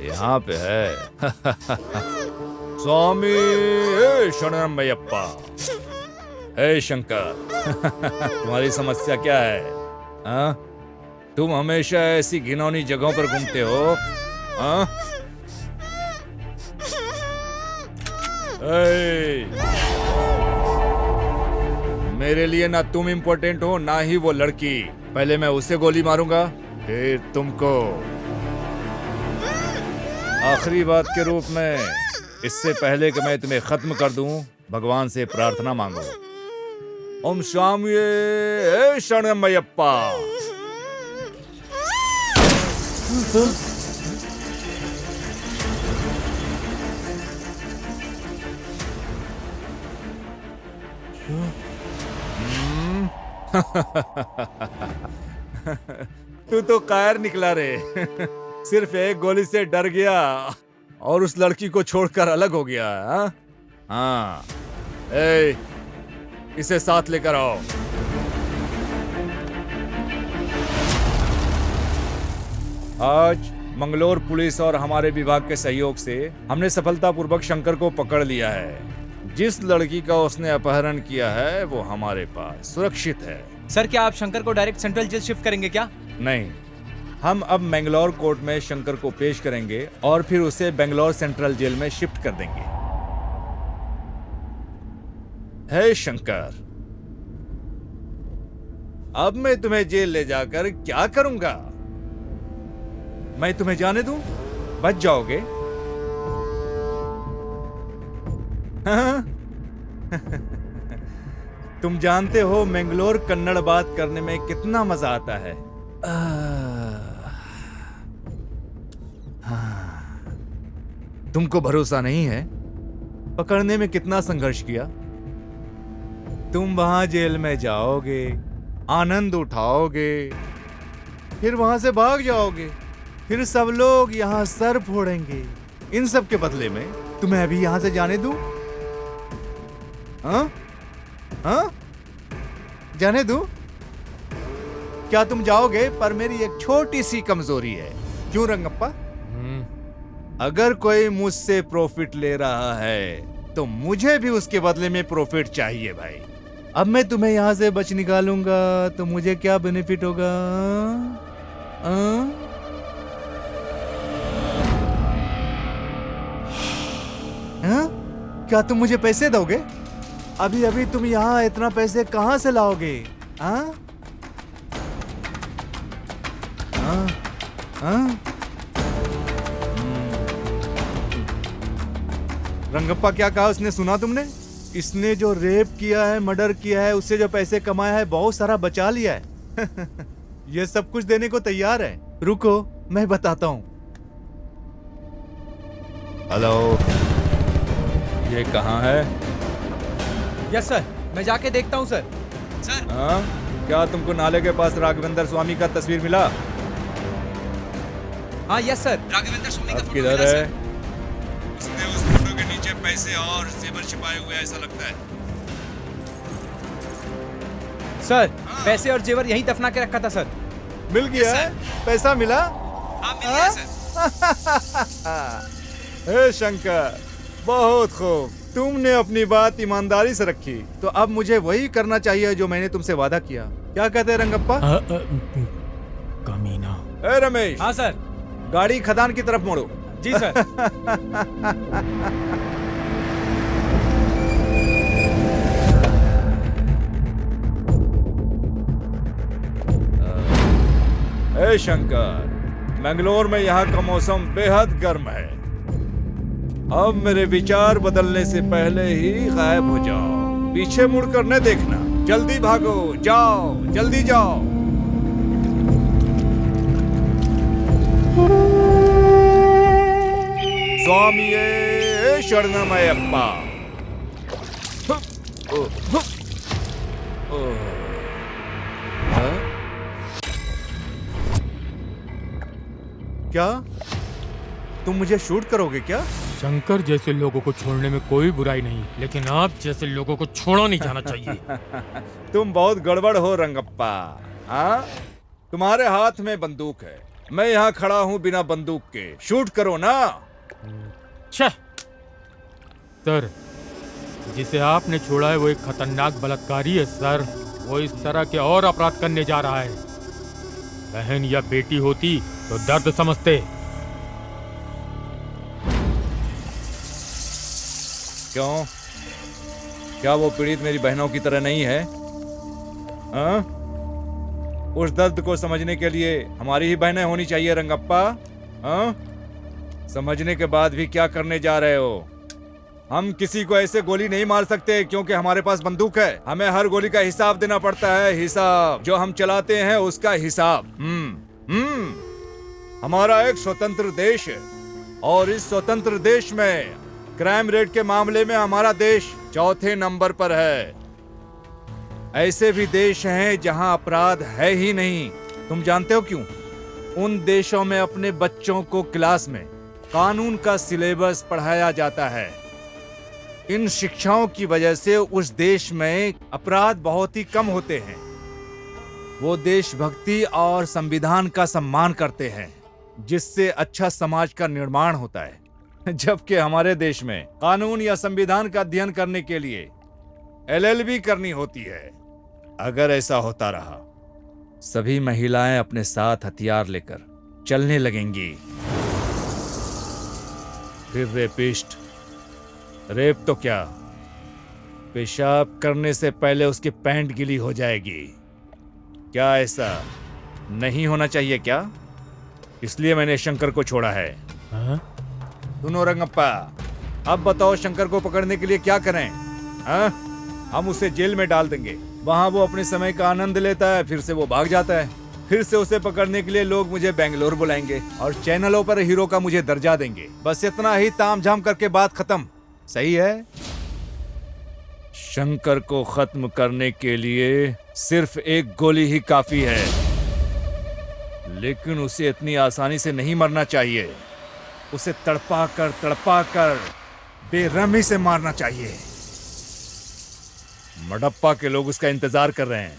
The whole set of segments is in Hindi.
यहाँ पे है। स्वामी शरणमयप्पा। हे शंकर, तुम्हारी समस्या क्या है? हाँ? तुम हमेशा ऐसी घिनौनी जगहों पर घूमते हो। हाँ? मेरे लिए ना तुम इम्पोर्टेंट हो ना ही वो लड़की। पहले मैं उसे गोली मारूंगा, फिर तुमको। आखिरी बात के रूप में, इससे पहले कि मैं तुम्हें खत्म कर दूं, भगवान से प्रार्थना मांगो। ओम स्वामी शरणमयप्पा। तू तो कायर निकला रे। सिर्फ एक गोली से डर गया और उस लड़की को छोड़कर अलग हो गया। हाँ, इसे साथ लेकर आओ। आज मंगलोर पुलिस और हमारे विभाग के सहयोग से हमने सफलतापूर्वक शंकर को पकड़ लिया है। जिस लड़की का उसने अपहरण किया है वो हमारे पास सुरक्षित है। सर, क्या आप शंकर को डायरेक्ट सेंट्रल जेल शिफ्ट करेंगे क्या? नहीं, हम अब मैंगलोर कोर्ट में शंकर को पेश करेंगे और फिर उसे बेंगलोर सेंट्रल जेल में शिफ्ट कर देंगे। हे शंकर, अब मैं तुम्हें जेल ले जाकर क्या करूंगा? मैं तुम्हें जाने दूं? बच जाओगे? हाँ? तुम जानते हो मैंगलोर कन्नड़ बात करने में कितना मजा आता है। तुमको भरोसा नहीं है? पकड़ने में कितना संघर्ष किया। तुम वहां जेल में जाओगे, आनंद उठाओगे, फिर वहां से भाग जाओगे, फिर सब लोग यहां सर फोड़ेंगे। इन सब के बदले में तुम्हें अभी यहां से जाने दूं? हाँ? हाँ? जाने दूं? क्या तुम जाओगे? पर मेरी एक छोटी सी कमजोरी है। क्यों रंगप्पा? अगर कोई मुझसे प्रॉफिट ले रहा है तो मुझे भी उसके बदले में प्रॉफिट चाहिए भाई। अब मैं तुम्हें यहां से बच निकालूंगा तो मुझे क्या बेनिफिट होगा? क्या तुम मुझे पैसे दोगे? अभी अभी तुम यहाँ इतना पैसे कहां से लाओगे? रंगप्पा क्या कहा उसने, सुना तुमने? इसने जो रेप किया है, मर्डर किया है, उससे जो पैसे कमाया है, बहुत सारा बचा लिया है। ये सब कुछ देने को तैयार है। रुको, मैं बताता हूँ। हेलो, ये कहाँ है? यस सर, मैं जाके देखता हूँ सर। सर, क्या तुमको नाले के पास राघवेंद्र स्वामी का तस्वीर मिला? हाँ यस सर, राघवेंद्र स्वामी का फोटो किधर है? उसने उस फोटो के नीचे पैसे और जेवर छिपाए हुए ऐसा लगता है। सर, पैसे और जेवर यहीं दफना के रखा था सर। मिल गया है? पैसा मिला? हाँ मिल गया सर। हे शंकर, बहुत खूब। तुमने अपनी बात ईमानदारी से रखी, तो अब मुझे वही करना चाहिए जो मैंने तुमसे वादा किया। क्या कहते हैं रंगप्पा? कमीना। ए रमेश। हाँ सर। गाड़ी खदान की तरफ मोड़ो। जी सर। ए शंकर, मैंगलोर में यहाँ का मौसम बेहद गर्म है। अब मेरे विचार बदलने से पहले ही गायब हो जाओ। पीछे मुड़कर न देखना। जल्दी भागो, जाओ, जल्दी जाओ। स्वामिये शरणमयप्पा। क्या तुम मुझे शूट करोगे क्या? शंकर जैसे लोगों को छोड़ने में कोई बुराई नहीं, लेकिन आप जैसे लोगों को छोड़ा नहीं जाना चाहिए। तुम बहुत गड़बड़ हो रंगप्पा। हाँ, तुम्हारे हाथ में बंदूक है, मैं यहाँ खड़ा हूँ बिना बंदूक के। शूट करो ना। छह! सर, जिसे आपने छोड़ा है वो एक खतरनाक बलात्कारी है सर। वो इस तरह के और अपराध करने जा रहा है। बहन या बेटी होती तो दर्द समझते। क्यों? क्या वो पीड़ित मेरी बहनों की तरह नहीं है? हाँ? उस दर्द को समझने के लिए हमारी ही बहनें होनी चाहिए रंगप्पा। हाँ? समझने के बाद भी क्या करने जा रहे हो? हम किसी को ऐसे गोली नहीं मार सकते क्योंकि हमारे पास बंदूक है। हमें हर गोली का हिसाब देना पड़ता है। हिसाब जो हम चलाते हैं उसका हिसाब। हमारा एक स्वतंत्र देश है और इस स्वतंत्र देश में क्राइम रेट के मामले में हमारा देश चौथे नंबर पर है। ऐसे भी देश हैं जहां अपराध है ही नहीं। तुम जानते हो क्यों? उन देशों में अपने बच्चों को क्लास में कानून का सिलेबस पढ़ाया जाता है। इन शिक्षाओं की वजह से उस देश में अपराध बहुत ही कम होते हैं। वो देशभक्ति और संविधान का सम्मान करते हैं, जिससे अच्छा समाज का निर्माण होता है। जबकि हमारे देश में कानून या संविधान का अध्ययन करने के लिए LLB करनी होती है। अगर ऐसा होता रहा, सभी महिलाएं अपने साथ हथियार लेकर चलने लगेंगी। फिर रेपिस्ट, रेप तो क्या, पेशाब करने से पहले उसकी पैंट गीली हो जाएगी। क्या ऐसा नहीं होना चाहिए क्या? इसलिए मैंने शंकर को छोड़ा है। हाँ? सुनो रंगप्पा, अब बताओ शंकर को पकड़ने के लिए क्या करें? हाँ? हम उसे जेल में डाल देंगे। वहां वो अपने समय का आनंद लेता है, फिर से वो भाग जाता है। फिर से उसे पकड़ने के लिए लोग मुझे बेंगलोर बुलाएंगे और चैनलों पर हीरो का मुझे दर्जा देंगे। बस इतना ही तामझाम करके बात खत्म। सही है? शंकर को खत्म करने के लिए सिर्फ एक गोली ही काफी है, लेकिन उसे इतनी आसानी से नहीं मरना चाहिए। उसे तड़पा कर बेरहमी से मारना चाहिए। मडप्पा के लोग उसका इंतजार कर रहे हैं।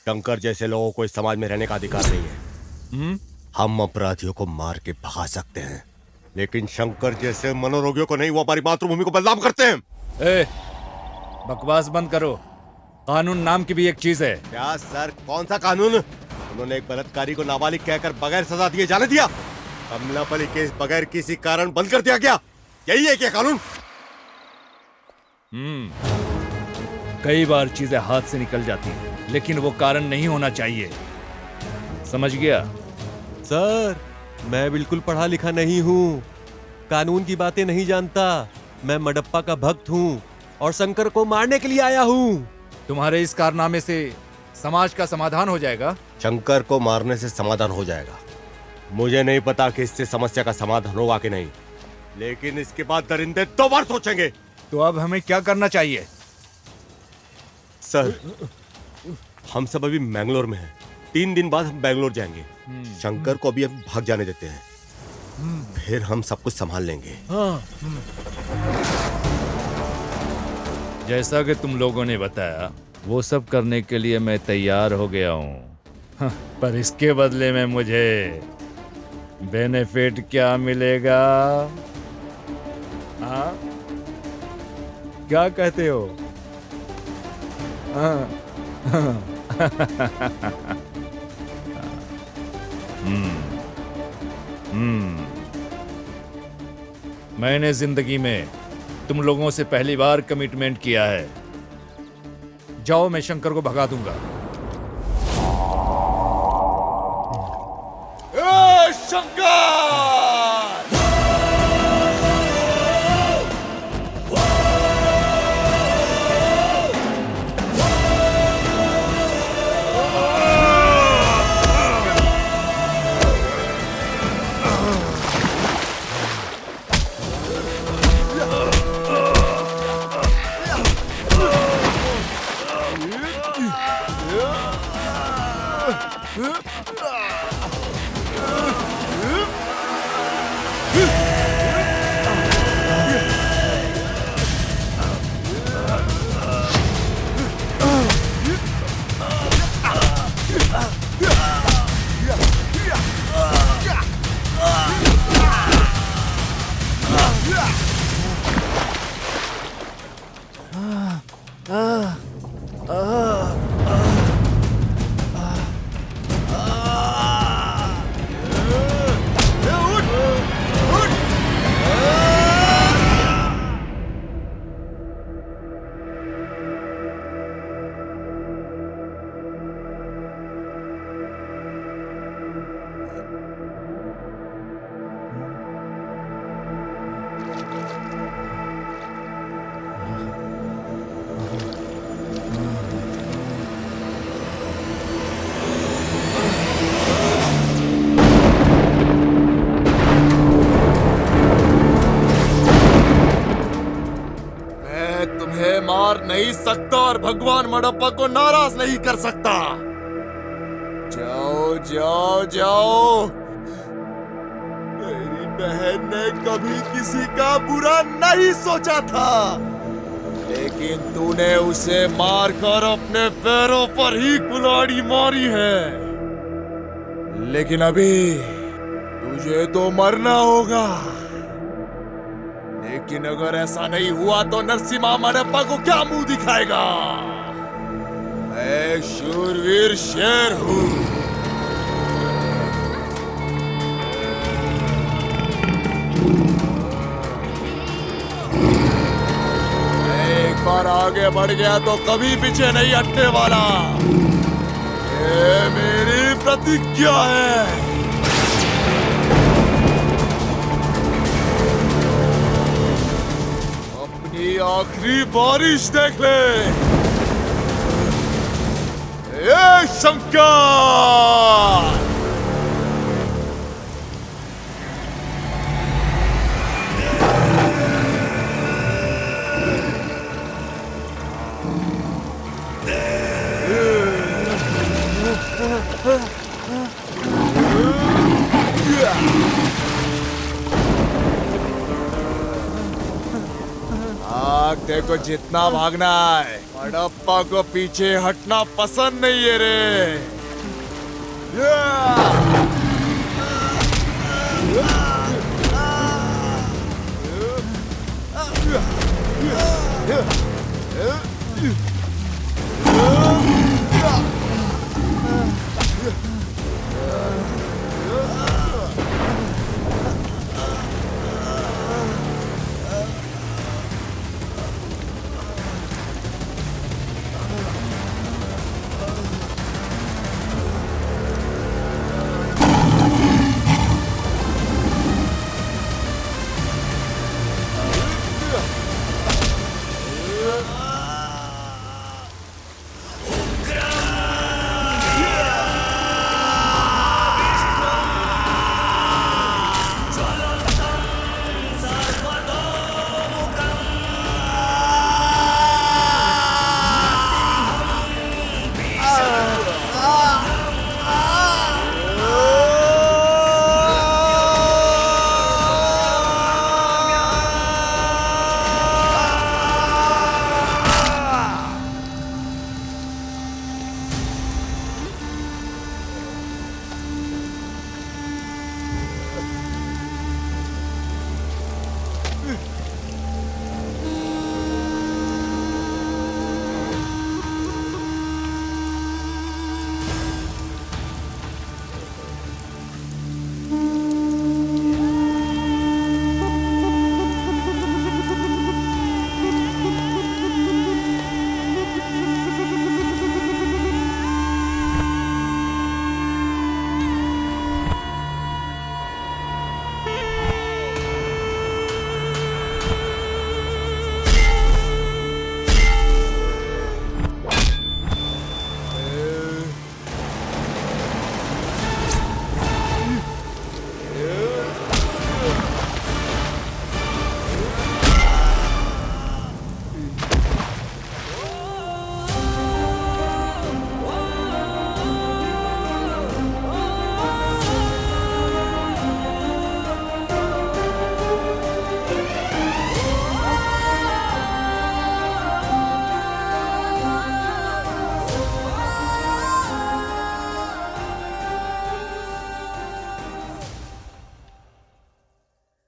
शंकर जैसे लोगों को इस समाज में रहने का अधिकार नहीं है। हम अपराधियों को मार के भगा सकते हैं, लेकिन शंकर जैसे मनोरोगियों को नहीं। वो हमारी मातृभूमि को बदनाम करते हैं। ए, बकवास बंद करो। कानून नाम की भी एक चीज है। क्या सर, कौन सा कानून? उन्होंने एक बलात्कारी को नाबालिग कहकर बगैर सजा दिए जाने दिया। अमलापली केस बगैर किसी कारण बंद कर दिया गया। यही है क्या कानून? कई बार चीजें हाथ से निकल जाती हैं, लेकिन वो कारण नहीं होना चाहिए। समझ गया? सर, मैं बिल्कुल पढ़ा लिखा नहीं हूँ, कानून की बातें नहीं जानता। मैं मडप्पा का भक्त हूँ और शंकर को मारने के लिए आया हूँ। तुम्हारे इस कारनामे से समाज का समाधान हो जाएगा। शंकर को मारने से समाधान हो जाएगा। मुझे नहीं पता कि इससे समस्या का समाधान होगा कि नहीं, लेकिन इसके बाद दरिंदे 2 बार सोचेंगे। तो अब हमें क्या करना चाहिए? सर, हम सब अभी मैंगलोर में हैं। 3 दिन बाद हम बैंगलोर जाएंगे। शंकर को अभी हम भाग जाने देते हैं, फिर हम सब कुछ संभाल लेंगे। जैसा कि तुम लोगों ने बताया, वो सब करने के लिए मैं तैयार हो गया हूँ। पर इसके बदले में मुझे बेनिफिट क्या मिलेगा? हाँ? क्या कहते हो? मैंने जिंदगी में तुम लोगों से पहली बार कमिटमेंट किया है। जाओ, मैं शंकर को भगा दूंगा। मैं तुम्हें मार नहीं सकता और भगवान मडप्पा को नाराज नहीं कर सकता। जाओ जाओ जाओ। मेरी बहन ने कभी किसी का बुरा नहीं सोचा था, लेकिन तूने उसे मारकर अपने पैरों पर ही कुल्हाड़ी मारी है। लेकिन अभी तुझे तो मरना होगा। लेकिन अगर ऐसा नहीं हुआ तो नरसिम्हा मडप्पा को क्या मुंह दिखाएगा? मैं शूरवीर शेर हूं। मैं एक बार आगे बढ़ गया तो कभी पीछे नहीं हटने वाला। ये मेरी प्रतिज्ञा है। आखिरी बारिश देख ले। ये शंकर! देखो जितना भागना है, मडप्पा को पीछे हटना पसंद नहीं है रे।